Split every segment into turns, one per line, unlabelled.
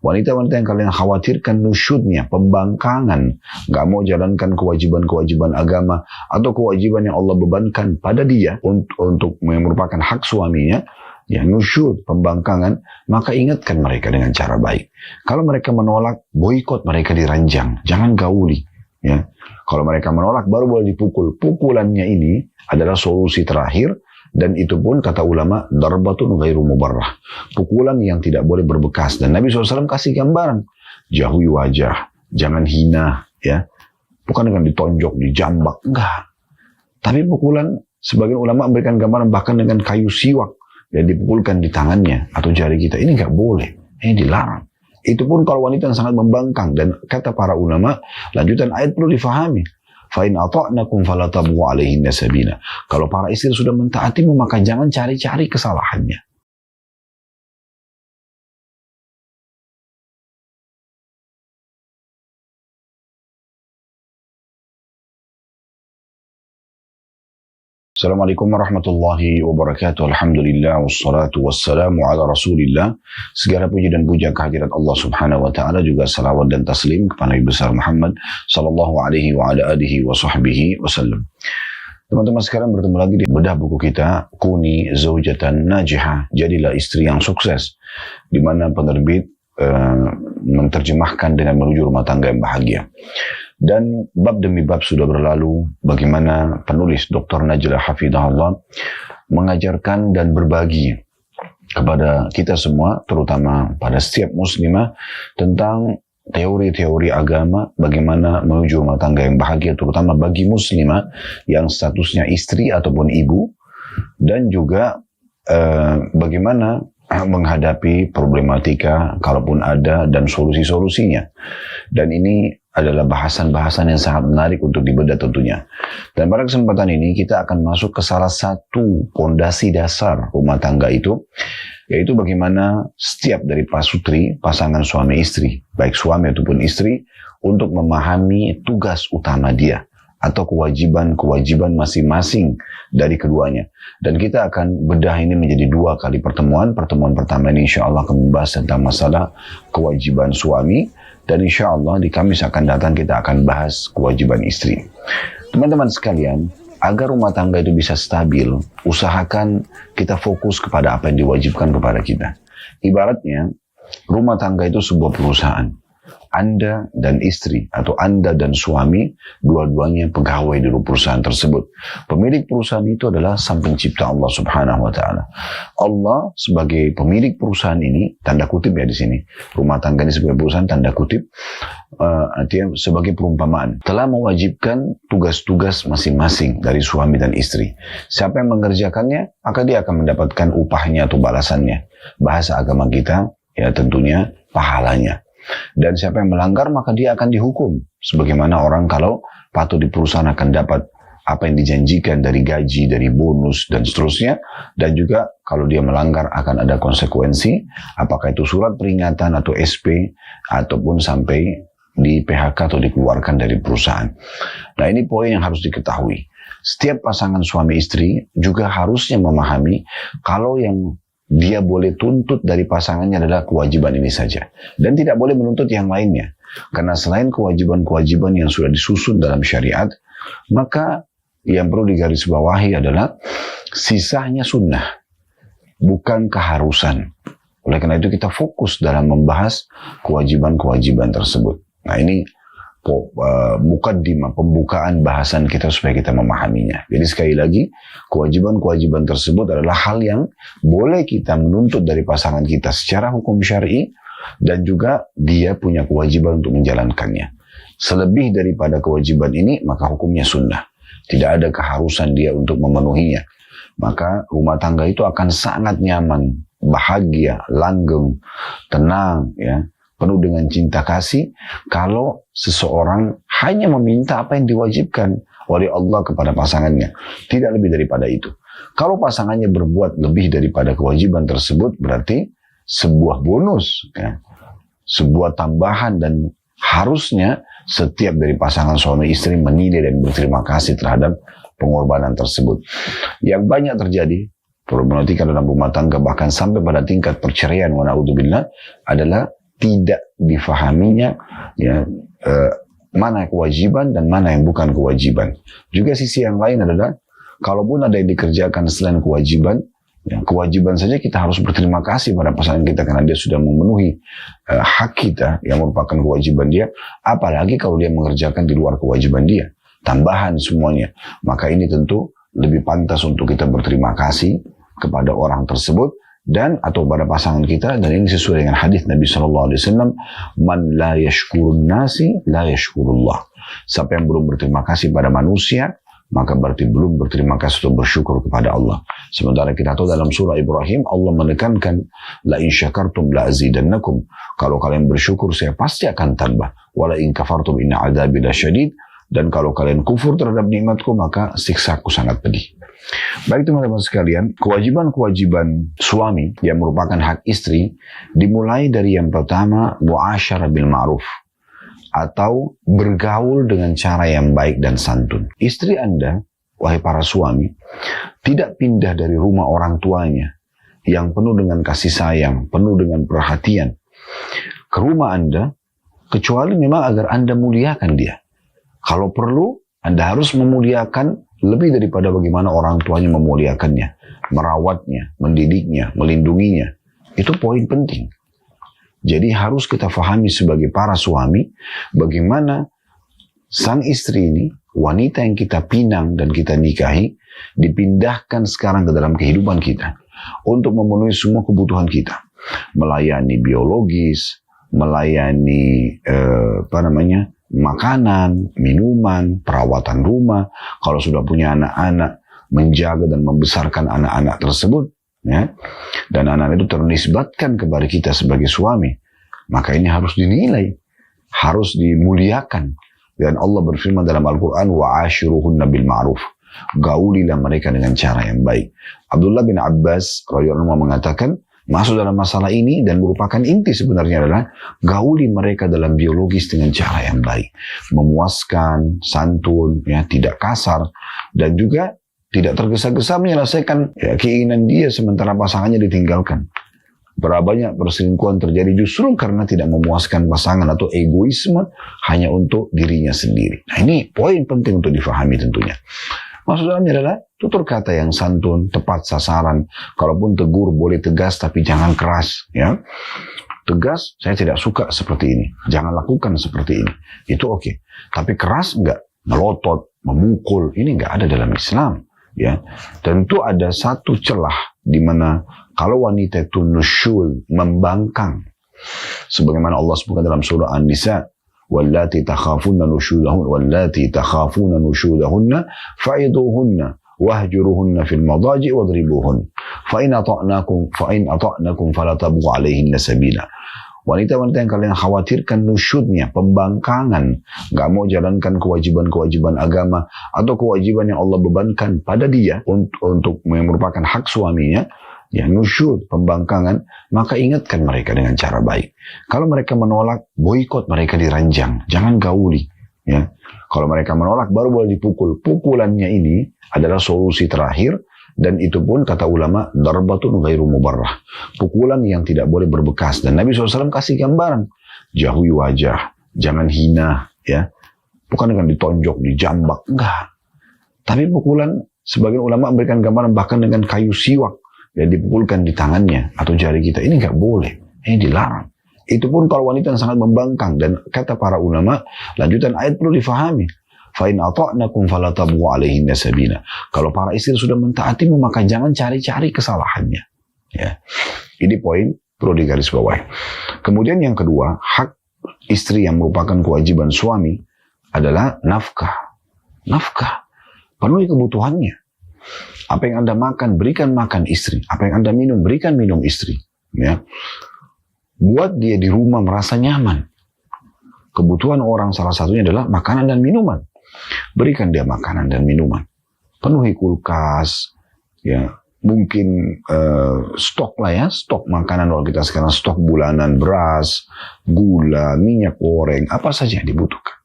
Wanita-wanita yang kalian khawatirkan nusyudnya, pembangkangan, gak mau jalankan kewajiban-kewajiban agama atau kewajiban yang Allah bebankan pada dia untuk yang merupakan hak suaminya, ya nusyud, pembangkangan, maka ingatkan mereka dengan cara baik. Kalau mereka menolak, boikot mereka diranjang, jangan gauli. Ya, kalau mereka menolak baru boleh dipukul. Pukulannya ini adalah solusi terakhir. Dan itu pun kata ulama, darbatun ghairu mubarrah. Pukulan yang tidak boleh berbekas. Dan Nabi SAW kasih gambaran. Jauhi wajah, jangan hina. Ya, bukan dengan ditonjok, dijambak. Enggak. Tapi pukulan, sebagian ulama memberikan gambaran bahkan dengan kayu siwak. Dan dipukulkan di tangannya atau jari kita. Ini enggak boleh. Ini dilarang. Itu pun kalau wanita yang sangat membangkang. Dan kata para ulama, lanjutan ayat perlu difahami. Fa'in ata'nakum fala tabghu 'alaihinna sabila. Kalau para istri sudah mentaatimu, maka jangan cari-cari kesalahannya. Assalamualaikum warahmatullahi wabarakatuh. Alhamdulillah wassalatu wassalamu ala Rasulillah. Segala puji dan puja kehadirat Allah Subhanahu wa taala, juga salawat dan taslim kepada Nabi besar Muhammad sallallahu alaihi wa ala alihi wa sahbihi wasallam. Teman-teman, sekarang bertemu lagi di bedah buku kita Kuni Zaujatan Najihah, jadilah istri yang sukses, di mana penerbit menerjemahkan dengan menuju rumah tangga yang bahagia. Dan bab demi bab sudah berlalu bagaimana penulis Dr. Najlah Hafidahullah mengajarkan dan berbagi kepada kita semua, terutama pada setiap muslimah, tentang teori-teori agama bagaimana menuju rumah tangga yang bahagia, terutama bagi muslimah yang statusnya istri ataupun ibu, dan juga bagaimana menghadapi problematika kalaupun ada dan solusi-solusinya. Dan ini adalah bahasan-bahasan yang sangat menarik untuk dibedah tentunya. Dan pada kesempatan ini kita akan masuk ke salah satu pondasi dasar rumah tangga itu, yaitu bagaimana setiap dari pasutri, pasangan suami istri, baik suami ataupun istri, untuk memahami tugas utama dia atau kewajiban-kewajiban masing-masing dari keduanya. Dan kita akan bedah ini menjadi 2 kali pertemuan. Pertemuan pertama ini insya Allah akan membahas tentang masalah kewajiban suami, dan insya Allah di Kamis akan datang kita akan bahas kewajiban istri. Teman-teman sekalian, agar rumah tangga itu bisa stabil, usahakan kita fokus kepada apa yang diwajibkan kepada kita. Ibaratnya, rumah tangga itu sebuah perusahaan. Anda dan istri atau Anda dan suami, dua-duanya pegawai di perusahaan tersebut. Pemilik perusahaan itu adalah Sang Pencipta Allah Subhanahu wa taala. Allah sebagai pemilik perusahaan ini, tanda kutip ya di sini. Rumah tangga ini sebagai perusahaan, tanda kutip, artinya sebagai perumpamaan, telah mewajibkan tugas-tugas masing-masing dari suami dan istri. Siapa yang mengerjakannya, maka dia akan mendapatkan upahnya atau balasannya. Bahasa agama kita, ya tentunya pahalanya. Dan siapa yang melanggar, maka dia akan dihukum. Sebagaimana orang kalau patuh di perusahaan akan dapat apa yang dijanjikan dari gaji, dari bonus, dan seterusnya. Dan juga kalau dia melanggar akan ada konsekuensi, apakah itu surat peringatan atau SP, ataupun sampai di PHK atau dikeluarkan dari perusahaan. Nah, ini poin yang harus diketahui. Setiap pasangan suami istri juga harusnya memahami kalau yang dia boleh tuntut dari pasangannya adalah kewajiban ini saja. Dan tidak boleh menuntut yang lainnya. Karena selain kewajiban-kewajiban yang sudah disusun dalam syariat, maka yang perlu digarisbawahi adalah sisanya sunnah, bukan keharusan. Oleh karena itu kita fokus dalam membahas kewajiban-kewajiban tersebut. Nah, ini mukaddimah, pembukaan bahasan kita supaya kita memahaminya. Jadi sekali lagi, kewajiban-kewajiban tersebut adalah hal yang boleh kita menuntut dari pasangan kita secara hukum syar'i, dan juga dia punya kewajiban untuk menjalankannya. Selebih daripada kewajiban ini, maka hukumnya sunnah. Tidak ada keharusan dia untuk memenuhinya. Maka rumah tangga itu akan sangat nyaman, bahagia, langgeng, tenang, ya, penuh dengan cinta kasih, kalau seseorang hanya meminta apa yang diwajibkan oleh Allah kepada pasangannya, tidak lebih daripada itu. Kalau pasangannya berbuat lebih daripada kewajiban tersebut, berarti sebuah bonus, ya, sebuah tambahan, dan harusnya setiap dari pasangan suami istri menilai dan berterima kasih terhadap pengorbanan tersebut. Yang banyak terjadi problematika dalam rumah tangga, bahkan sampai pada tingkat perceraian, wa na'udzubillah, adalah tidak difahaminya, ya, mana kewajiban dan mana yang bukan kewajiban. Juga sisi yang lain adalah, kalaupun ada yang dikerjakan selain kewajiban, ya, kewajiban saja kita harus berterima kasih pada pasangan kita karena dia sudah memenuhi hak kita yang merupakan kewajiban dia. Apalagi kalau dia mengerjakan di luar kewajiban dia, tambahan semuanya. Maka ini tentu lebih pantas untuk kita berterima kasih kepada orang tersebut dan atau pada pasangan kita. Dan ini sesuai dengan hadis Nabi SAW, man la yashkurun nasi la yashkurullah. Siapa yang belum berterima kasih pada manusia, maka berarti belum berterima kasih atau bersyukur kepada Allah. Sementara kita tahu dalam surah Ibrahim, Allah menekankan, la in syakartum la azidannakum. Kalau kalian bersyukur, saya pasti akan tambah. Wala in kafartum inna adzabi lasyadid. Dan kalau kalian kufur terhadap nikmatku, maka siksaku sangat pedih. Baik teman-teman sekalian, kewajiban-kewajiban suami yang merupakan hak istri dimulai dari yang pertama, mu'asyarah bil ma'ruf, atau bergaul dengan cara yang baik dan santun. Istri Anda, wahai para suami, tidak pindah dari rumah orang tuanya yang penuh dengan kasih sayang, penuh dengan perhatian, ke rumah Anda, kecuali memang agar Anda muliakan dia. Kalau perlu, Anda harus memuliakan lebih daripada bagaimana orang tuanya memuliakannya, merawatnya, mendidiknya, melindunginya. Itu poin penting. Jadi harus kita fahami sebagai para suami, bagaimana sang istri ini, wanita yang kita pinang dan kita nikahi, dipindahkan sekarang ke dalam kehidupan kita, untuk memenuhi semua kebutuhan kita. Melayani biologis, melayani makanan, minuman, perawatan rumah, kalau sudah punya anak-anak, menjaga dan membesarkan anak-anak tersebut, ya, dan anak itu ternisbatkan kepada kita sebagai suami, maka ini harus dinilai, harus dimuliakan. Dan Allah berfirman dalam Al-Quran, wa'ashiruhunna bil ma'ruf, gaulilah mereka dengan cara yang baik. Abdullah bin Abbas radhiyallahu anhu mengatakan, masuk dalam masalah ini dan merupakan inti sebenarnya adalah gauli mereka dalam biologis dengan cara yang baik, memuaskan, santun, ya, tidak kasar, dan juga tidak tergesa-gesa menyelesaikan keinginan dia sementara pasangannya ditinggalkan. Berapa banyak perselingkuhan terjadi justru karena tidak memuaskan pasangan atau egoisme hanya untuk dirinya sendiri. Nah, ini poin penting untuk difahami tentunya. Maksud dalamnya adalah tutur kata yang santun, tepat sasaran. Kalaupun tegur boleh tegas tapi jangan keras, ya. Tegas, saya tidak suka seperti ini. Jangan lakukan seperti ini. Itu oke. Tapi keras enggak, melotot, memukul, ini enggak ada dalam Islam, ya. Tentu ada satu celah di mana kalau wanita itu nusyul, membangkang, sebagaimana Allah sebutkan dalam surah An-Nisa, wallati takhafuna nusyudahunna fa'iduhunna wahjuruhunna fil madaji wadribuhun fa in ata'nakum fala tabghu 'alaihinna sabila. Wanita-wanita yang kalian khawatirkan nusyudnya, pembangkangan, gak mau jalankan kewajiban-kewajiban agama atau kewajiban yang Allah bebankan pada dia untuk yang merupakan hak suaminya, ya, nusyud, pembangkangan, maka ingatkan mereka dengan cara baik. Kalau mereka menolak, boikot mereka diranjang, jangan gauli, ya. Kalau mereka menolak, baru boleh dipukul. Pukulannya ini adalah solusi terakhir, dan itu pun kata ulama, darbatun ghairu mubarrah, pukulan yang tidak boleh berbekas. Dan Nabi SAW kasih gambaran, jauhi wajah, jangan hina, ya, bukan dengan ditonjok, dijambak, enggak. Tapi pukulan, sebagian ulama memberikan gambaran bahkan dengan kayu siwak, dan dipukulkan di tangannya atau jari kita, ini nggak boleh, ini dilarang. Itu pun kalau wanita yang sangat membangkang. Dan kata para ulama, lanjutan ayat perlu difahami, fa in ata'nakum fala tabghu 'alaihinna sabila. Kalau para istri sudah mentaatimu, maka jangan cari-cari kesalahannya, ya. Ini poin perlu digarisbawahi. Kemudian yang kedua, hak istri yang merupakan kewajiban suami adalah nafkah. Nafkah, penuhi kebutuhannya. Apa yang Anda makan, berikan makan istri. Apa yang Anda minum, berikan minum istri, ya. Buat dia di rumah merasa nyaman. Kebutuhan orang salah satunya adalah makanan dan minuman. Berikan dia makanan dan minuman. Penuhi kulkas, ya. Mungkin stok lah, ya, stok makanan. Kalau kita sekarang stok bulanan, beras, gula, minyak goreng, apa saja yang dibutuhkan.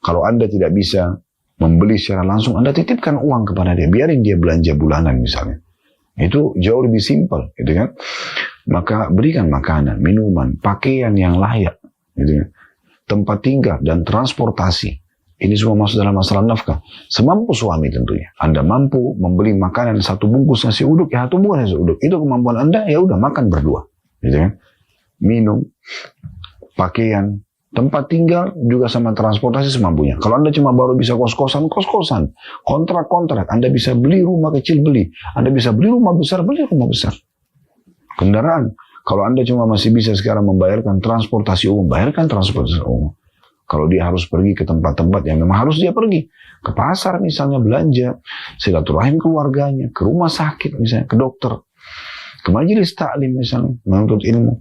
Kalau Anda tidak bisa membeli secara langsung, Anda titipkan uang kepada dia, biarin dia belanja bulanan misalnya. Itu jauh lebih simpel, gitu kan. maka berikan makanan, minuman, pakaian yang layak, gitu ya. Tempat tinggal dan transportasi. Ini semua masuk dalam masalah nafkah. Semampu suami tentunya. Anda mampu membeli makanan 1 bungkus nasi uduk, ya 1 bungkus nasi uduk. Itu kemampuan Anda, ya udah makan berdua. Gitu ya. Minum, pakaian, tempat tinggal juga sama transportasi semampunya. Kalau Anda cuma baru bisa kos-kosan, kos-kosan. Kontrak-kontrak. Anda bisa beli rumah kecil, beli. Anda bisa beli rumah besar, beli rumah besar. Kendaraan. Kalau Anda cuma masih bisa sekarang membayarkan transportasi umum, bayarkan transportasi umum. Kalau dia harus pergi ke tempat-tempat yang memang harus dia pergi. Ke pasar misalnya belanja, silaturahim keluarganya, ke rumah sakit misalnya, ke dokter, ke majelis taklim misalnya, menuntut ilmu.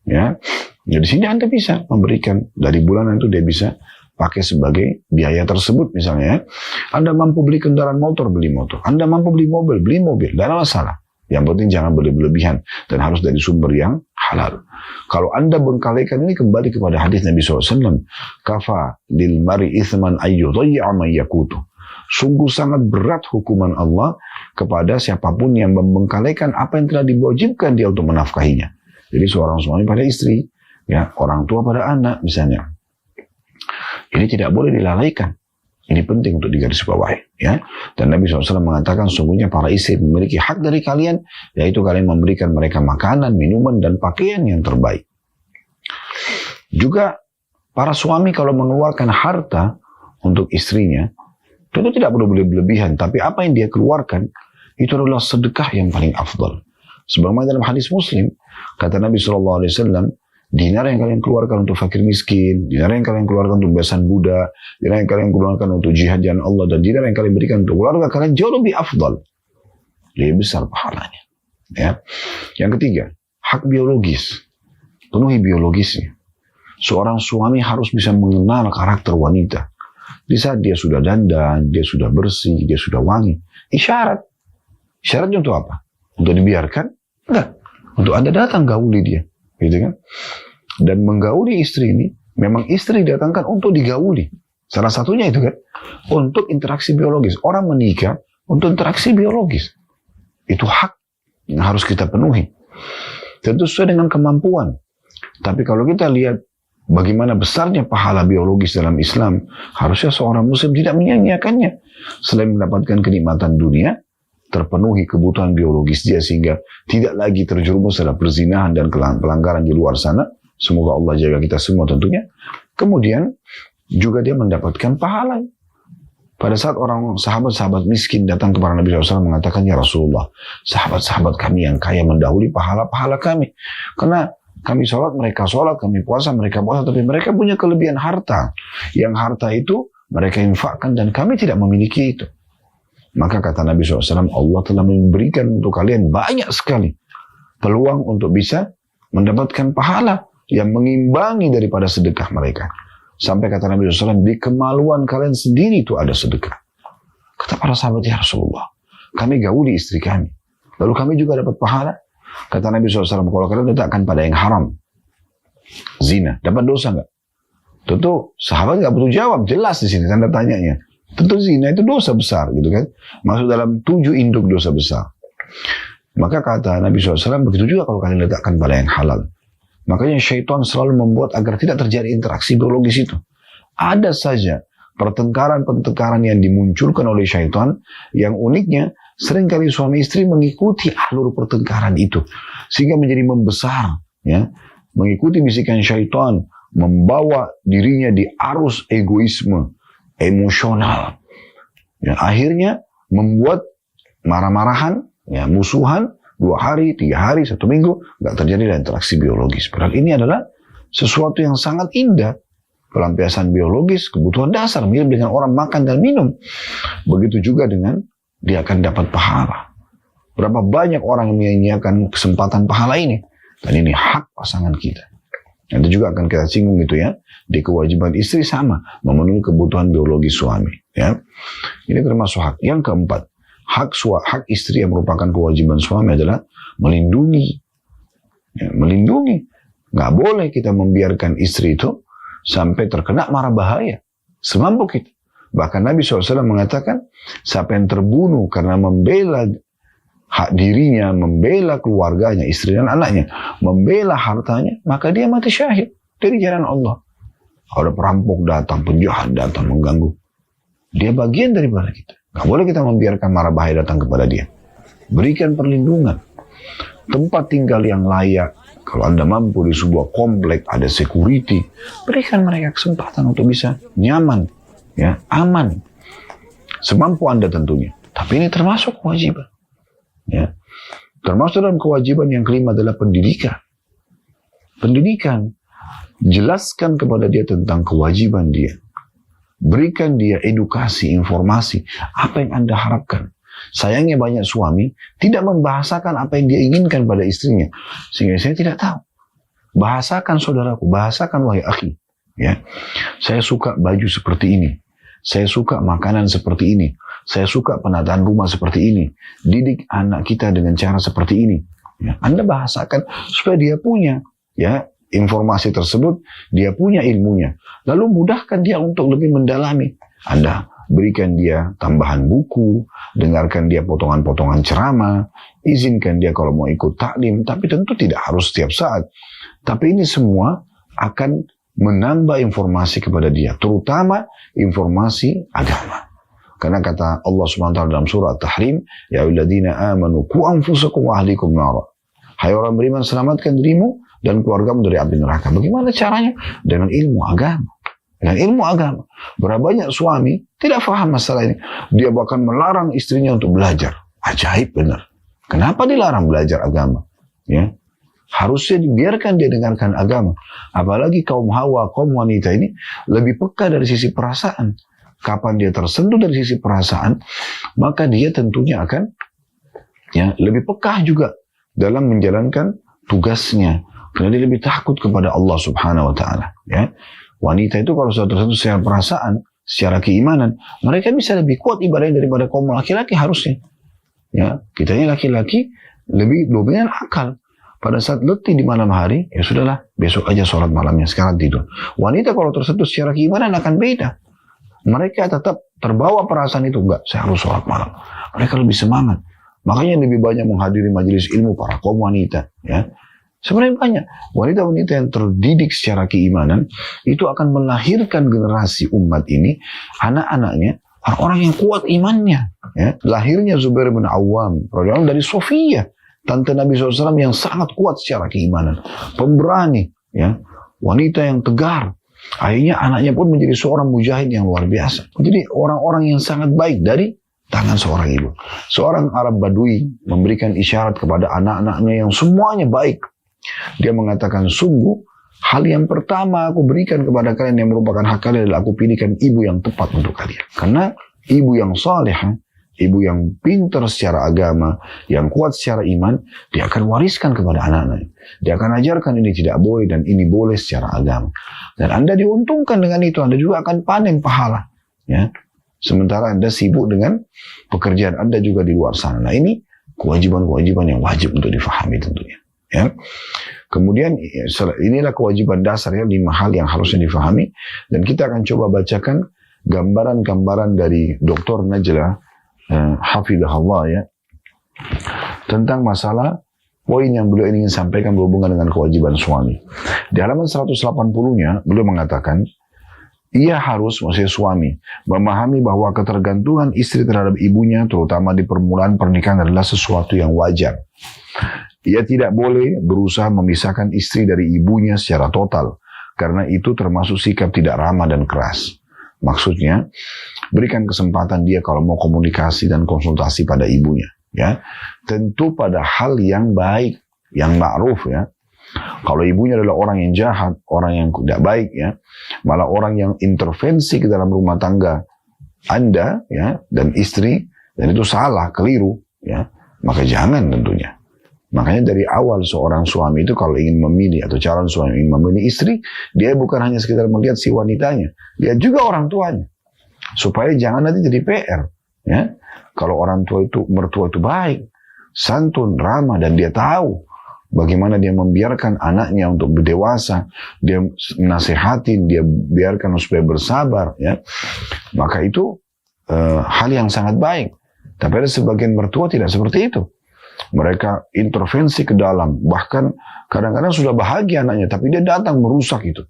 Ya, di sini Anda bisa memberikan dari bulanan itu dia bisa pakai sebagai biaya tersebut misalnya. Ya. Anda mampu beli kendaraan motor, beli motor. Anda mampu beli mobil, tidak ada masalah. Yang penting jangan berlebihan dan harus dari sumber yang halal. Kalau Anda bengkalikan ini kembali kepada hadis Nabi SAW. Kafa lil mari ithman ayyudayya ma yakutu. Sungguh sangat berat hukuman Allah kepada siapapun yang membengkalikan apa yang telah diwajibkan dia untuk menafkahinya. Jadi seorang suami pada istri, ya, orang tua pada anak misalnya. Ini tidak boleh dilalaikan. Ini penting untuk digarisbawahi, ya. Dan Nabi SAW mengatakan sungguhnya para istri memiliki hak dari kalian, yaitu kalian memberikan mereka makanan, minuman, dan pakaian yang terbaik. Juga para suami kalau mengeluarkan harta untuk istrinya, tentu tidak perlu berlebihan, tapi apa yang dia keluarkan itu adalah sedekah yang paling afdal. Sebagaimana dalam hadis Muslim, kata Nabi SAW, dinar yang kalian keluarkan untuk fakir miskin, dinar yang kalian keluarkan untuk bebasan budak, dinar yang kalian keluarkan untuk jihad jalan Allah, dan dinar yang kalian berikan untuk keluarga kalian jauh lebih afdal, lebih besar pahalanya. Ya. Yang ketiga, hak biologis, penuhi biologisnya. Seorang suami harus bisa mengenal karakter wanita. Di saat dia sudah dandan, dia sudah bersih, dia sudah wangi. Isyarat. Isyaratnya untuk apa? Untuk dibiarkan? Enggak. Untuk Anda datang gauli dia. Gitu kan? Dan menggauli istri ini, memang istri datangkan untuk digauli. Salah satunya itu kan, untuk interaksi biologis. Orang menikah untuk interaksi biologis. Itu hak yang harus kita penuhi. Tentu sesuai dengan kemampuan. Tapi kalau kita lihat bagaimana besarnya pahala biologis dalam Islam, harusnya seorang muslim tidak menyia-nyiakannya. Selain mendapatkan kenikmatan dunia, terpenuhi kebutuhan biologis dia sehingga tidak lagi terjerumus dalam perzinahan dan pelanggaran di luar sana. Semoga Allah jaga kita semua tentunya. Kemudian juga dia mendapatkan pahala. Pada saat orang sahabat-sahabat miskin datang kepada Nabi SAW mengatakan, ya Rasulullah, sahabat-sahabat kami yang kaya mendahului pahala-pahala kami. Karena kami sholat, mereka sholat, kami puasa, mereka puasa, tapi mereka punya kelebihan harta. Yang harta itu mereka infakkan dan kami tidak memiliki itu. Maka kata Nabi SAW, Allah telah memberikan untuk kalian banyak sekali peluang untuk bisa mendapatkan pahala yang mengimbangi daripada sedekah mereka. Sampai kata Nabi SAW, di kemaluan kalian sendiri itu ada sedekah. Kata para sahabat, ya Rasulullah, kami gauli istri kami. Lalu kami juga dapat pahala. Kata Nabi SAW, kalau kalian letakkan pada yang haram, zina, dapat dosa nggak? Tentu sahabat nggak butuh jawab, jelas di sini tanda tanyanya. Tentu zina itu dosa besar, gitu kan? Masuk dalam 7 induk dosa besar. Maka kata Nabi SAW, begitu juga kalau kalian letakkan pada yang halal. Makanya syaitan selalu membuat agar tidak terjadi interaksi biologis itu. Ada saja pertengkaran-pertengkaran yang dimunculkan oleh syaitan, yang uniknya seringkali suami istri mengikuti alur pertengkaran itu, sehingga menjadi membesar, ya, mengikuti bisikan syaitan, membawa dirinya di arus egoisme, emosional, ya, akhirnya membuat marah-marahan, ya, musuhan 2 hari, 3 hari, 1 minggu, nggak terjadi interaksi biologis. Padahal ini adalah sesuatu yang sangat indah. Pelampiasan biologis, kebutuhan dasar, mirip dengan orang makan dan minum. Begitu juga dengan dia akan dapat pahala. Berapa banyak orang yang menyia-nyiakan kesempatan pahala ini. Dan ini hak pasangan kita. Nanti juga akan kita singgung gitu ya. Di kewajiban istri sama, memenuhi kebutuhan biologis suami. Ya. Ini termasuk hak. Yang keempat, hak istri yang merupakan kewajiban suami adalah melindungi. Ya, melindungi. Nggak boleh kita membiarkan istri itu sampai terkena mara bahaya. Semampu kita. Bahkan Nabi SAW mengatakan, siapa yang terbunuh karena membela hak dirinya, membela keluarganya, istri dan anaknya, membela hartanya, maka dia mati syahid dari jalan Allah. Kalau ada perampok datang, penjahat datang mengganggu, dia bagian daripada kita. Gak boleh kita membiarkan mara bahaya datang kepada dia. Berikan perlindungan, tempat tinggal yang layak. Kalau Anda mampu di sebuah komplek ada security, berikan mereka kesempatan untuk bisa nyaman, ya, aman, semampu Anda tentunya. Tapi ini termasuk kewajiban. Ya. Termasuk dalam kewajiban yang kelima adalah pendidikan. Pendidikan, jelaskan kepada dia tentang kewajiban dia. Berikan dia edukasi, informasi, apa yang Anda harapkan. Sayangnya banyak suami tidak membahasakan apa yang dia inginkan pada istrinya. Sehingga saya tidak tahu. Bahasakan saudaraku, bahasakan wahai akhi. Ya. Saya suka baju seperti ini. Saya suka makanan seperti ini. Saya suka penataan rumah seperti ini. Didik anak kita dengan cara seperti ini. Ya, Anda bahasakan supaya dia punya, ya, informasi tersebut, dia punya ilmunya. Lalu mudahkan dia untuk lebih mendalami. Anda berikan dia tambahan buku, dengarkan dia potongan-potongan ceramah, izinkan dia kalau mau ikut taklim, tapi tentu tidak harus setiap saat. Tapi ini semua akan menambah informasi kepada dia, terutama informasi agama. Karena kata Allah SWT dalam surah At-Tahrim, ya ayyuhalladzina amanu qu anfusakum wa ahlikum nara. Hai orang beriman, selamatkan dirimu dan keluargamu dari api neraka. Bagaimana caranya? Dengan ilmu agama. Dengan ilmu agama. Berapa banyak suami tidak paham masalah ini. Dia bahkan melarang istrinya untuk belajar. Ajaib benar. Kenapa dilarang belajar agama? Ya. Harusnya dibiarkan dia dengarkan agama. Apalagi kaum hawa, kaum wanita ini lebih peka dari sisi perasaan. Kapan dia tersentuh dari sisi perasaan, maka dia tentunya akan, ya, lebih peka juga dalam menjalankan tugasnya. Karena dia lebih takut kepada Allah Subhanahu wa Ta'ala. Ya. Wanita itu kalau sudah tersentuh secara perasaan, secara keimanan, mereka bisa lebih kuat ibadahnya daripada kaum laki-laki harusnya. Ya, kita ini laki-laki lebih dominan akal. Pada saat letih di malam hari, ya sudahlah, besok aja sholat malamnya, sekarang tidur. Wanita kalau tersentuh secara keimanan akan beda. Mereka tetap terbawa perasaan itu, enggak, saya harus sholat malam. Mereka lebih semangat. Makanya lebih banyak menghadiri majelis ilmu para kaum wanita. Ya. Sebenarnya banyak wanita-wanita yang terdidik secara keimanan, itu akan melahirkan generasi umat ini, anak-anaknya, orang-orang yang kuat imannya. Ya. Lahirnya Zubair bin Awam, dari Sofia, tante Nabi SAW yang sangat kuat secara keimanan. Pemberani, ya. Wanita yang tegar. Akhirnya anaknya pun menjadi seorang mujahid yang luar biasa. Jadi orang-orang yang sangat baik dari tangan seorang ibu. Seorang Arab Badui memberikan isyarat kepada anak-anaknya yang semuanya baik. Dia mengatakan, sungguh hal yang pertama aku berikan kepada kalian yang merupakan hak kalian adalah aku pilihkan ibu yang tepat untuk kalian. Karena ibu yang saleh, ibu yang pintar secara agama, yang kuat secara iman, dia akan wariskan kepada anak-anaknya. Dia akan ajarkan ini tidak boleh dan ini boleh secara agama. Dan Anda diuntungkan dengan itu, Anda juga akan panen pahala. Ya. Sementara Anda sibuk dengan pekerjaan Anda juga di luar sana. Nah, ini kewajiban-kewajiban yang wajib untuk difahami tentunya. Ya. Kemudian inilah kewajiban dasar, ya, 5 hal yang harusnya difahami. Dan kita akan coba bacakan gambaran-gambaran dari Dr. Najla Hafidhahullah, ya, tentang masalah poin yang beliau ingin sampaikan berhubungan dengan kewajiban suami. Di halaman 180-nya beliau mengatakan, ia harus, maksudnya suami, memahami bahwa ketergantungan istri terhadap ibunya, terutama di permulaan pernikahan, adalah sesuatu yang wajar. Ia tidak boleh berusaha memisahkan istri dari ibunya secara total, karena itu termasuk sikap tidak ramah dan keras. Maksudnya, berikan kesempatan dia kalau mau komunikasi dan konsultasi pada ibunya. Ya, tentu pada hal yang baik, yang ma'ruf, ya. Kalau ibunya adalah orang yang jahat, orang yang tidak baik, ya, malah orang yang intervensi ke dalam rumah tangga Anda, ya, dan istri, dan itu salah, keliru, ya, maka jangan tentunya. Makanya dari awal seorang suami itu kalau ingin memilih, atau calon suami ingin memilih istri, dia bukan hanya sekedar melihat si wanitanya, dia juga orang tuanya. Supaya jangan nanti jadi PR. Ya. Kalau orang tua itu, mertua itu baik, santun, ramah, dan dia tahu bagaimana dia membiarkan anaknya untuk berdewasa, dia nasihatin, dia biarkan supaya bersabar, ya, maka itu hal yang sangat baik. Tapi ada sebagian mertua tidak seperti itu. Mereka intervensi ke dalam, bahkan kadang-kadang sudah bahagia anaknya, tapi dia datang merusak itu.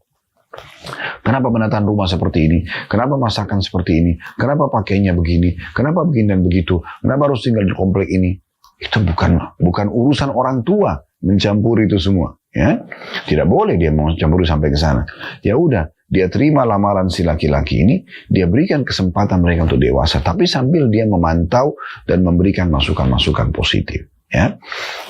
Kenapa penataan rumah seperti ini? Kenapa masakan seperti ini? Kenapa pakainya begini? Kenapa begini dan begitu? Kenapa harus tinggal di komplek ini? Itu bukan urusan orang tua mencampuri itu semua. Ya, tidak boleh dia mau campuri sampai ke sana. Ya udah, dia terima lamaran si laki-laki ini, dia berikan kesempatan mereka untuk dewasa, tapi sambil dia memantau dan memberikan masukan-masukan positif. Ya,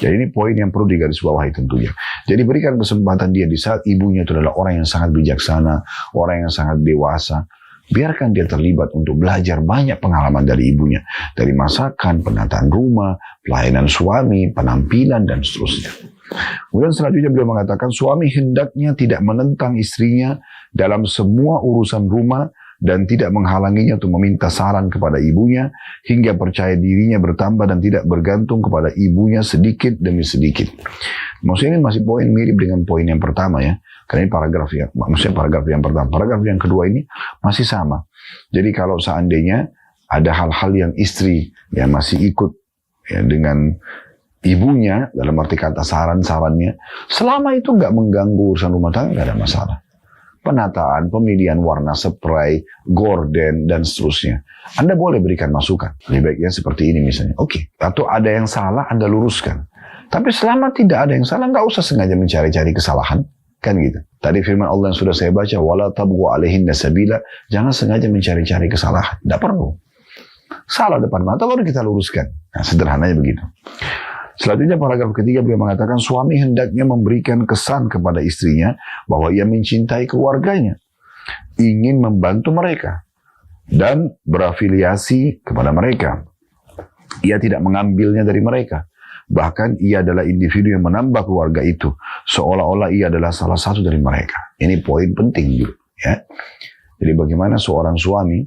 jadi ini poin yang perlu digarisbawahi tentunya. Jadi berikan kesempatan dia di saat ibunya itu adalah orang yang sangat bijaksana, orang yang sangat dewasa. Biarkan dia terlibat untuk belajar banyak pengalaman dari ibunya, dari masakan, penataan rumah, pelayanan suami, penampilan dan seterusnya. Kemudian selanjutnya beliau mengatakan suami hendaknya tidak menentang istrinya dalam semua urusan rumah dan tidak menghalanginya untuk meminta saran kepada ibunya hingga percaya dirinya bertambah dan tidak bergantung kepada ibunya sedikit demi sedikit. Maksudnya ini masih poin mirip dengan poin yang pertama ya. Karena ini paragraf yang pertama. Paragraf yang kedua ini masih sama. Jadi kalau seandainya ada hal-hal yang istri yang masih ikut ya, dengan ibunya dalam arti kata saran-sarannya, selama itu nggak mengganggu urusan rumah tangga nggak ada masalah. Penataan, pemilihan warna spray, gorden, dan seterusnya. Anda boleh berikan masukan. Lebih baiknya seperti ini misalnya. Oke. Atau ada yang salah, Anda luruskan. Tapi selama tidak ada yang salah, nggak usah sengaja mencari-cari kesalahan. Kan gitu. Tadi firman Allah yang sudah saya baca, wala tabghu alaihinna sabila, jangan sengaja mencari-cari kesalahan. Tidak perlu. Salah depan mata, baru kita luruskan. Nah, sederhananya begitu. Selanjutnya paragraf ketiga beliau mengatakan suami hendaknya memberikan kesan kepada istrinya bahwa ia mencintai keluarganya, ingin membantu mereka dan berafiliasi kepada mereka. Ia tidak mengambilnya dari mereka. Bahkan ia adalah individu yang menambah keluarga itu seolah-olah ia adalah salah satu dari mereka. Ini poin penting juga ya. Jadi bagaimana seorang suami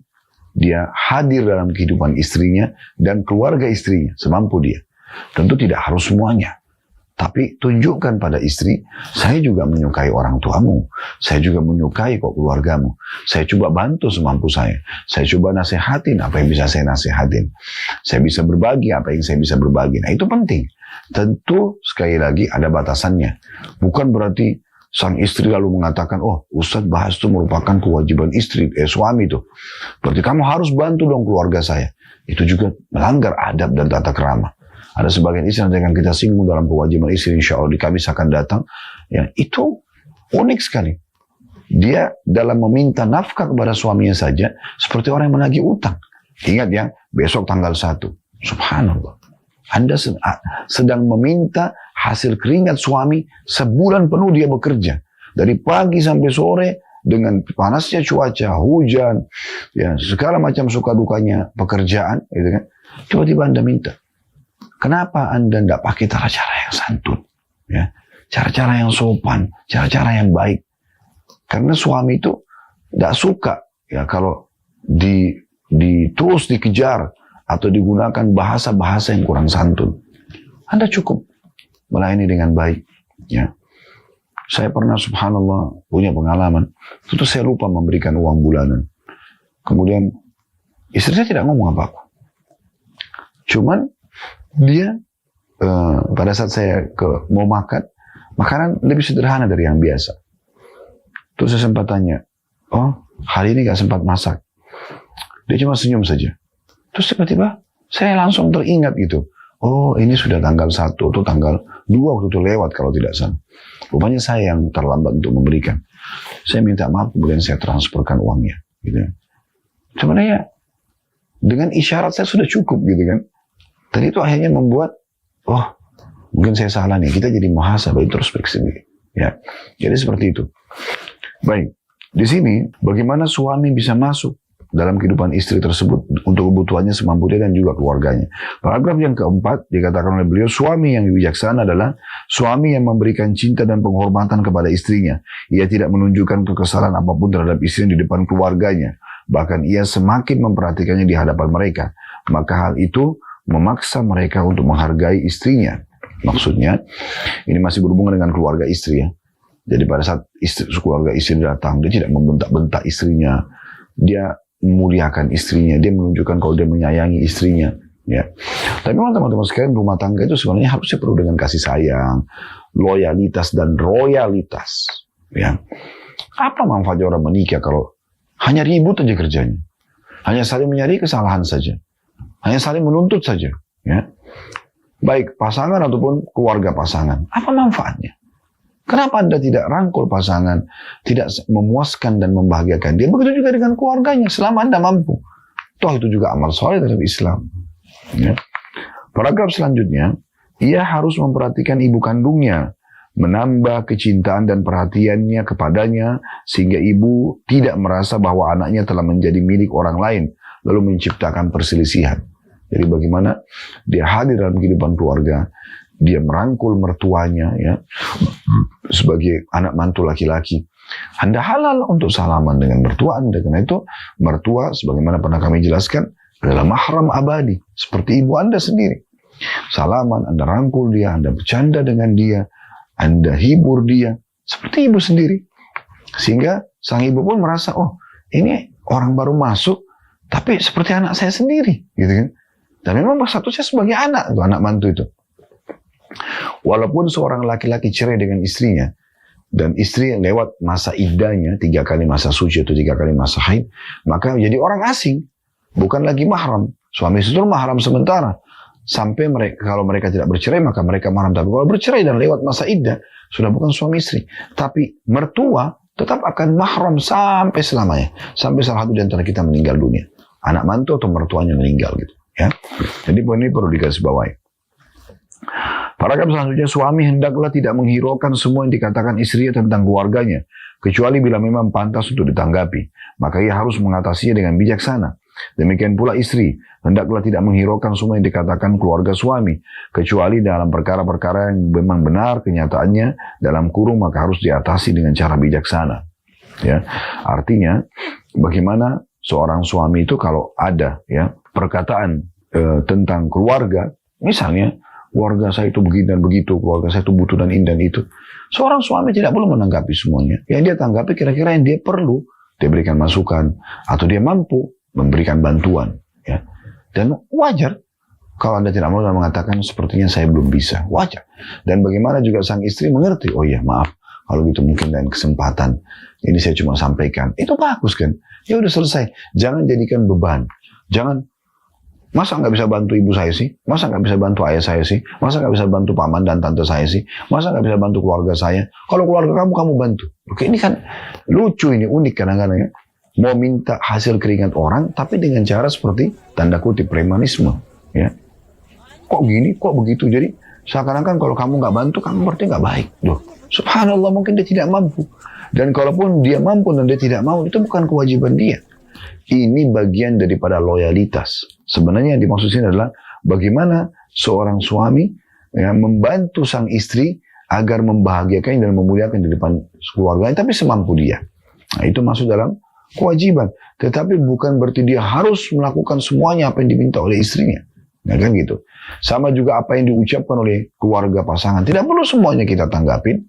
dia hadir dalam kehidupan istrinya dan keluarga istrinya semampu dia. Tentu tidak harus semuanya. Tapi tunjukkan pada istri, saya juga menyukai orang tuamu. Saya juga menyukai kok keluargamu. Saya coba bantu semampu saya. Saya coba nasihatin apa yang bisa saya nasihatin. Saya bisa berbagi apa yang saya bisa berbagi. Nah itu penting. Tentu sekali lagi ada batasannya. Bukan berarti sang istri lalu mengatakan, oh Ustadz bahas itu merupakan kewajiban suami itu. Berarti kamu harus bantu dong keluarga saya. Itu juga melanggar adab dan tata krama. Ada sebagian istri yang akan kita singgung dalam kewajiban istri, insya Allah di Kamis akan datang. Ya, itu unik sekali. Dia dalam meminta nafkah kepada suaminya saja, seperti orang yang menagih utang. Ingat ya, besok tanggal 1. Subhanallah. Anda sedang meminta hasil keringat suami, sebulan penuh dia bekerja. Dari pagi sampai sore, dengan panasnya cuaca, hujan, ya segala macam suka dukanya pekerjaan, gitu kan. Tiba-tiba Anda minta. Kenapa Anda tidak pakai cara-cara yang santun? Ya, cara-cara yang sopan, cara-cara yang baik. Karena suami itu tidak suka ya kalau terus dikejar atau digunakan bahasa-bahasa yang kurang santun. Anda cukup melayani dengan baik. Ya. Saya pernah subhanallah punya pengalaman. Itu saya lupa memberikan uang bulanan. Kemudian istri saya tidak ngomong apa-apa. Cuman dia pada saat saya mau makan, makanan lebih sederhana dari yang biasa. Terus saya sempat tanya, oh hari ini gak sempat masak. Dia cuma senyum saja. Terus tiba-tiba saya langsung teringat gitu. Oh ini sudah tanggal 1 atau tanggal 2 waktu itu lewat kalau tidak salah. Rupanya saya yang terlambat untuk memberikan. Saya minta maaf, kemudian saya transferkan uangnya. Gitu. Sebenarnya dengan isyarat saya sudah cukup gitu kan. Dan itu akhirnya membuat, oh mungkin saya salah nih, kita jadi muhasabah introspeksi. Ya, jadi seperti itu. Baik, di sini bagaimana suami bisa masuk dalam kehidupan istri tersebut untuk kebutuhannya semampu dia dan juga keluarganya. Paragraf yang keempat dikatakan oleh beliau, suami yang bijaksana adalah suami yang memberikan cinta dan penghormatan kepada istrinya. Ia tidak menunjukkan kekesalan apapun terhadap istrinya di depan keluarganya. Bahkan ia semakin memperhatikannya di hadapan mereka. Maka hal itu memaksa mereka untuk menghargai istrinya. Maksudnya, ini masih berhubungan dengan keluarga istri ya. Jadi pada saat keluarga istri datang, dia tidak membentak-bentak istrinya. Dia memuliakan istrinya. Dia menunjukkan kalau dia menyayangi istrinya. Ya. Tapi teman-teman sekalian, rumah tangga itu sebenarnya harusnya penuh dengan kasih sayang, loyalitas dan royalitas. Ya. Apa manfaatnya orang menikah kalau hanya ribut aja kerjanya, hanya saling menyadari kesalahan saja, hanya saling menuntut saja. Ya. Baik pasangan ataupun keluarga pasangan, apa manfaatnya? Kenapa Anda tidak rangkul pasangan, tidak memuaskan dan membahagiakan dia? Begitu juga dengan keluarganya, selama Anda mampu. Toh itu juga amal soleh dalam Islam. Ya. Paragraf selanjutnya, ia harus memperhatikan ibu kandungnya, menambah kecintaan dan perhatiannya kepadanya, sehingga ibu tidak merasa bahwa anaknya telah menjadi milik orang lain, lalu menciptakan perselisihan. Jadi bagaimana dia hadir dalam kehidupan keluarga, dia merangkul mertuanya, ya, sebagai anak mantu laki-laki. Anda halal untuk salaman dengan mertua Anda, karena itu mertua, sebagaimana pernah kami jelaskan, adalah mahram abadi, seperti ibu Anda sendiri. Salaman, Anda rangkul dia, Anda bercanda dengan dia, Anda hibur dia, seperti ibu sendiri. Sehingga sang ibu pun merasa, oh ini orang baru masuk, tapi seperti anak saya sendiri, gitu kan. Dan memang statusnya sebagai anak, anak mantu itu. Walaupun seorang laki-laki cerai dengan istrinya, dan istri lewat masa iddahnya, 3 kali masa suci atau 3 kali masa haid, maka jadi orang asing, bukan lagi mahram. Suami istri itu mahram sementara. Sampai mereka, kalau mereka tidak bercerai, maka mereka mahram. Tapi kalau bercerai dan lewat masa iddah, sudah bukan suami istri. Tapi mertua tetap akan mahram sampai selamanya. Sampai salah satu di antara kita meninggal dunia. Anak mantu atau mertuanya meninggal gitu. Ya. Jadi poin ini perlu digarisbawahi. Paragraf selanjutnya, suami hendaklah tidak menghiraukan semua yang dikatakan istrinya tentang keluarganya, kecuali bila memang pantas untuk ditanggapi. Maka ia harus mengatasinya dengan bijaksana. Demikian pula istri, hendaklah tidak menghiraukan semua yang dikatakan keluarga suami, kecuali dalam perkara-perkara yang memang benar kenyataannya dalam kurung, maka harus diatasi dengan cara bijaksana. Ya, artinya bagaimana seorang suami itu kalau ada ya perkataan tentang keluarga, misalnya keluarga saya itu begini dan begitu, keluarga saya itu butuh dan ini dan itu, seorang suami tidak perlu menanggapi semuanya. Yang dia tanggapi kira-kira yang dia perlu, dia berikan masukan atau dia mampu memberikan bantuan. Ya. Dan wajar kalau Anda tidak mau mengatakan sepertinya saya belum bisa, wajar. Dan bagaimana juga sang istri mengerti, oh iya maaf, kalau gitu mungkin lain kesempatan, ini saya cuma sampaikan. Itu bagus kan? Ya udah selesai. Jangan jadikan beban. Jangan, masa nggak bisa bantu ibu saya sih? Masa nggak bisa bantu ayah saya sih? Masa nggak bisa bantu paman dan tante saya sih? Masa nggak bisa bantu keluarga saya? Kalau keluarga kamu bantu. Oke, ini kan lucu, ini unik kadang-kadang ya. Mau minta hasil keringat orang, tapi dengan cara seperti tanda kutip premanisme. Ya. Kok gini, kok begitu? Jadi seakan-akan kalau kamu nggak bantu, kamu berarti nggak baik. Duh, subhanallah, mungkin dia tidak mampu. Dan kalaupun dia mampu dan dia tidak mau, itu bukan kewajiban dia. Ini bagian daripada loyalitas. Sebenarnya yang dimaksud sini adalah bagaimana seorang suami ya, membantu sang istri agar membahagiakan dan memuliakan di depan keluarganya, tapi semampu dia. Nah, itu masuk dalam kewajiban. Tetapi bukan berarti dia harus melakukan semuanya apa yang diminta oleh istrinya. Nah, kan gitu. Sama juga apa yang diucapkan oleh keluarga pasangan. Tidak perlu semuanya kita tanggapin.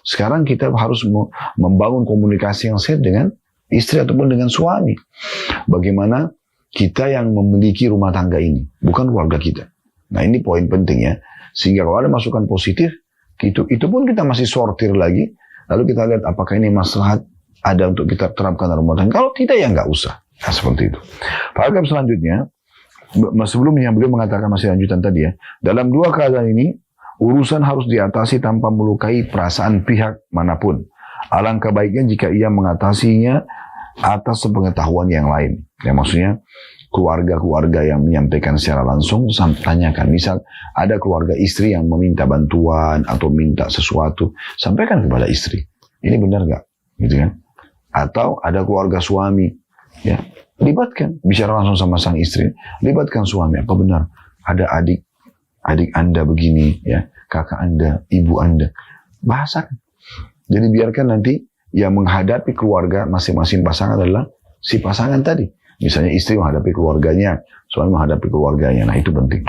Sekarang kita harus membangun komunikasi yang sehat dengan istri ataupun dengan suami. Bagaimana kita yang memiliki rumah tangga ini, bukan keluarga kita. Nah, ini poin penting ya. Sehingga kalau ada masukan positif, itu pun kita masih sortir lagi. Lalu kita lihat apakah ini maslahat ada untuk kita terapkan dalam rumah tangga. Kalau tidak, ya nggak usah. Nah, seperti itu. Paragraf selanjutnya, sebelumnya beliau mengatakan masih lanjutan tadi ya. Dalam 2 keadaan ini, urusan harus diatasi tanpa melukai perasaan pihak manapun. Alangkah baiknya jika ia mengatasinya atas sepengetahuan yang lain. Ya, maksudnya keluarga-keluarga yang menyampaikan secara langsung, tanyakan. Misal ada keluarga istri yang meminta bantuan atau minta sesuatu, sampaikan kepada istri. Ini benar nggak? Gitu kan? Atau ada keluarga suami, ya libatkan, bicara langsung sama sang istri, libatkan suami. Apa benar ada adik Anda begini, ya kakak Anda, ibu Anda, bahasakan. Jadi biarkan nanti yang menghadapi keluarga masing-masing pasangan adalah si pasangan tadi. Misalnya istri menghadapi keluarganya, suami menghadapi keluarganya. Nah, itu penting.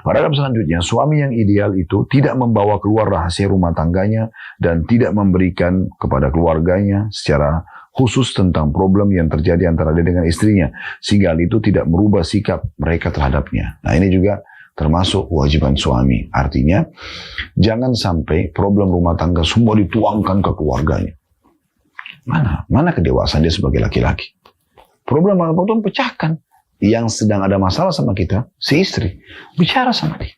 Paragraf selanjutnya, suami yang ideal itu tidak membawa keluar rahasia rumah tangganya dan tidak memberikan kepada keluarganya secara khusus tentang problem yang terjadi antara dia dengan istrinya, sehingga hal itu tidak merubah sikap mereka terhadapnya. Nah, ini juga termasuk kewajiban suami. Artinya, jangan sampai problem rumah tangga semua dituangkan ke keluarganya. Mana kedewasaan dia sebagai laki-laki? Problem apapun pecahkan. Yang sedang ada masalah sama kita, si istri, bicara sama dia.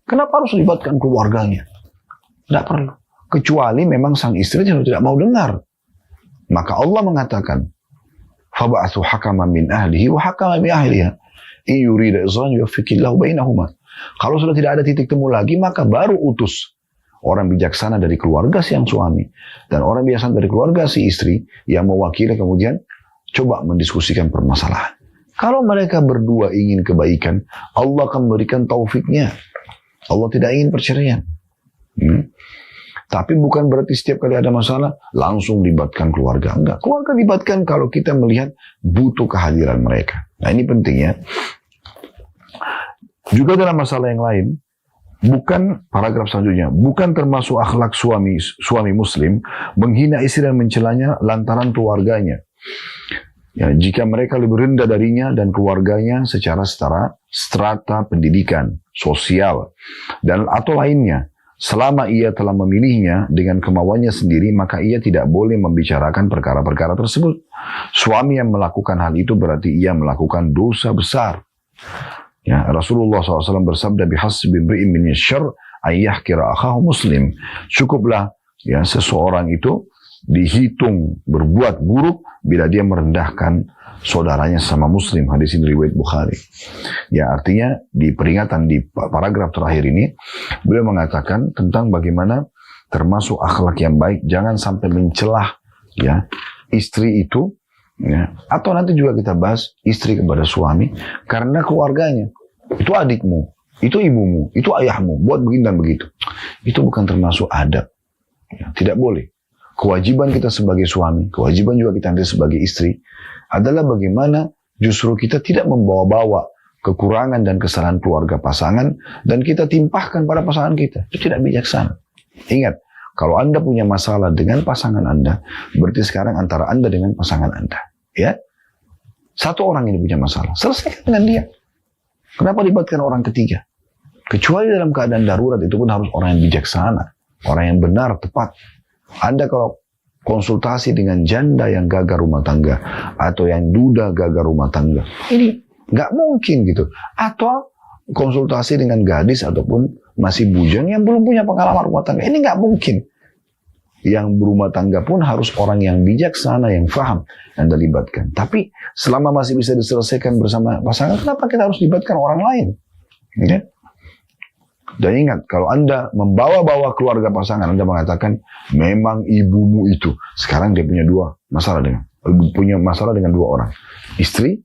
Kenapa harus libatkan keluarganya? Tidak perlu. Kecuali memang sang istri tidak mau dengar. Maka Allah mengatakan, فَبَعَثُ حَكَمًا مِنْ أَهْلِهِ وَحَكَمًا مِنْ أَهْلِهَا إِنْ يُرِيدَ إِصْلَاحًا يُوَفِّقِ اللَّهُ بَيْنَهُمَا. Kalau sudah tidak ada titik temu lagi, maka baru utus orang bijaksana dari keluarga si yang suami dan orang bijaksana dari keluarga si istri yang mewakili, kemudian coba mendiskusikan permasalahan. Kalau mereka berdua ingin kebaikan, Allah akan memberikan taufiknya. Allah tidak ingin perceraian. Tapi bukan berarti setiap kali ada masalah, langsung libatkan keluarga. Enggak, keluarga libatkan kalau kita melihat butuh kehadiran mereka. Nah, ini penting ya. Juga dalam masalah yang lain, bukan paragraf selanjutnya, bukan termasuk akhlak suami muslim menghina istri dan mencelanya lantaran keluarganya. Ya, jika mereka lebih rendah darinya dan keluarganya secara strata pendidikan, sosial, dan atau lainnya, selama ia telah memilihnya dengan kemauannya sendiri, maka ia tidak boleh membicarakan perkara-perkara tersebut. Suami yang melakukan hal itu berarti ia melakukan dosa besar. Ya, Rasulullah SAW bersabda, "Bihasbi imri'in min syarr ay yahkira akhahu muslim." Cukuplah ya seseorang itu dihitung berbuat buruk bila dia merendahkan saudaranya sama muslim. Hadis ini riwayat Bukhari. Ya, artinya di peringatan di paragraf terakhir ini beliau mengatakan tentang bagaimana termasuk akhlak yang baik, jangan sampai mencelah ya istri itu ya, atau nanti juga kita bahas istri kepada suami karena keluarganya. Itu adikmu, itu ibumu, itu ayahmu, buat begini dan begitu. Itu bukan termasuk adab. Ya, tidak boleh. Kewajiban kita sebagai suami, kewajiban juga kita nanti sebagai istri, adalah bagaimana justru kita tidak membawa-bawa kekurangan dan kesalahan keluarga pasangan, dan kita timpahkan pada pasangan kita. Itu tidak bijaksana. Ingat, kalau Anda punya masalah dengan pasangan Anda, berarti sekarang antara Anda dengan pasangan Anda. Ya, satu orang ini punya masalah, selesaikan dengan dia. Kenapa libatkan orang ketiga? Kecuali dalam keadaan darurat, itu pun harus orang yang bijaksana, orang yang benar, tepat. Anda kalau konsultasi dengan janda yang gagal rumah tangga, atau yang duda gagal rumah tangga, ini nggak mungkin gitu. Atau konsultasi dengan gadis ataupun masih bujang yang belum punya pengalaman rumah tangga, ini nggak mungkin. Yang berumah tangga pun harus orang yang bijaksana, yang faham, yang dilibatkan. Tapi selama masih bisa diselesaikan bersama pasangan, kenapa kita harus libatkan orang lain? Ya? Dan ingat, kalau Anda membawa-bawa keluarga pasangan, Anda mengatakan, memang ibumu itu. Sekarang dia punya masalah dengan dua orang. Istri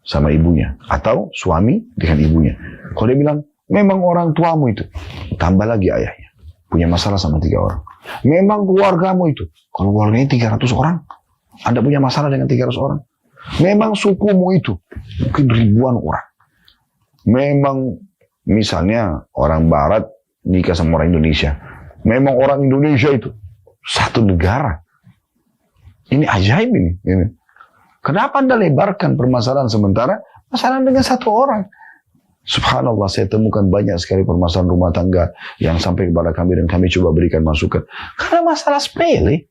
sama ibunya. Atau suami dengan ibunya. Kalau dia bilang, memang orang tuamu itu. Tambah lagi ayahnya. Punya masalah sama 3 orang. Memang keluargamu itu. Kalau keluarganya 300 orang. Anda punya masalah dengan 300 orang. Memang sukumu itu. Mungkin ribuan orang. Memang misalnya orang Barat nikah sama orang Indonesia. Memang orang Indonesia itu satu negara. Ini ajaib ini. Kenapa Anda lebarkan permasalahan sementara masalah dengan satu orang? Subhanallah, saya temukan banyak sekali permasalahan rumah tangga yang sampai kepada kami dan kami coba berikan masukan. Karena masalah sepele.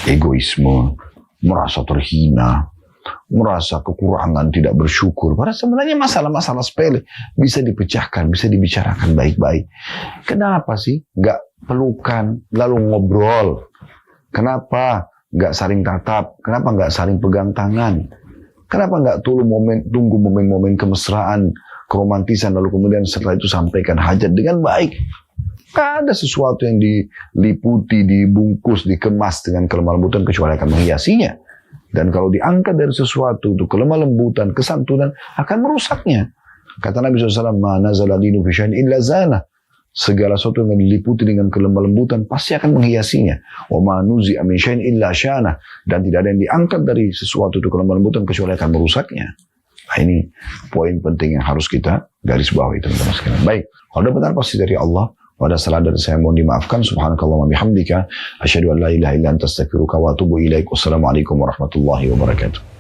Egoisme, merasa terhina, merasa kekurangan, tidak bersyukur. Padahal sebenarnya masalah-masalah sepele bisa dipecahkan, bisa dibicarakan baik-baik. Kenapa sih nggak pelukan, lalu ngobrol? Kenapa nggak saling tatap? Kenapa nggak saling pegang tangan? Kenapa nggak tunggu momen-momen kemesraan, keromantisan, lalu kemudian setelah itu sampaikan hajat dengan baik? Gak ada sesuatu yang diliputi, dibungkus, dikemas dengan kelemah lembutan kecuali akan menghiasinya. Dan kalau diangkat dari sesuatu untuk kelemah lembutan, kesantunan, akan merusaknya. Kata Nabi SAW, "Ma nazala dinu fi syai'in illa zana." Segala sesuatu yang diliputi dengan kelemah lembutan pasti akan menghiasinya. Wa ma nuzi'a min syai'in illa syana. Dan tidak ada yang diangkat dari sesuatu untuk kelemah lembutan kecuali akan merusaknya. Nah, ini poin penting yang harus kita garis bawahi, teman-teman sekalian. Baik, kalau dapat pasti dari Allah. Ada salah dari saya mohon dimaafkan. Subhanakallahumma bihamdika asyhadu an la ilaha illa anta astaghfiruka wa atubu ilaik. Wassalamualaikum warahmatullahi wabarakatuh.